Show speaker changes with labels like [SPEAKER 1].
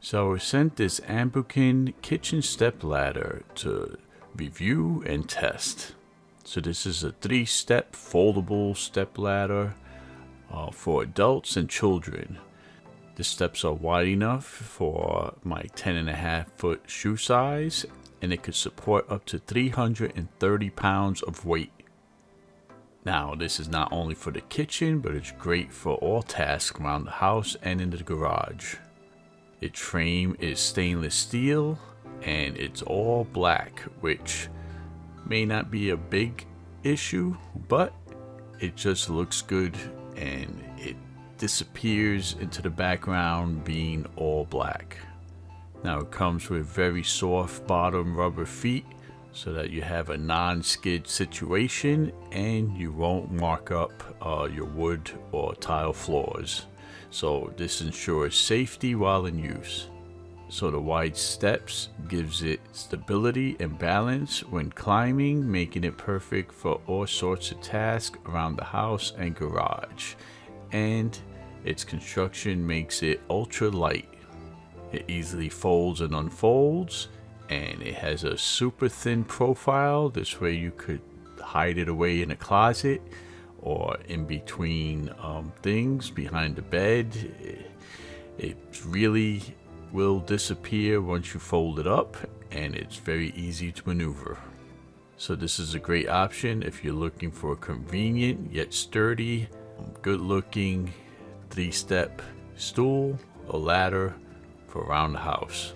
[SPEAKER 1] So I sent this Ambikun kitchen step ladder to review and test. So this is a 3-step foldable step ladder for adults and children. The steps are wide enough for my 10.5-foot shoe size, and it could support up to 330 pounds of weight. Now, this is not only for the kitchen, but it's great for all tasks around the house and in the garage. Its frame is stainless steel, and it's all black, which may not be a big issue, but it just looks good and it disappears into the background being all black. Now it comes with very soft bottom rubber feet so that you have a non-skid situation and you won't mark up your wood or tile floors. So this ensures safety while in use. So the wide steps gives it stability and balance when climbing, making it perfect for all sorts of tasks around the house and garage. And its construction makes it ultra light. It easily folds and unfolds, and it has a super thin profile. This way you could hide it away in a closet or in between things behind the bed. It really will disappear once you fold it up, and it's very easy to maneuver. So this is a great option if you're looking for a convenient yet sturdy, good looking 3-step stool or ladder for around the house.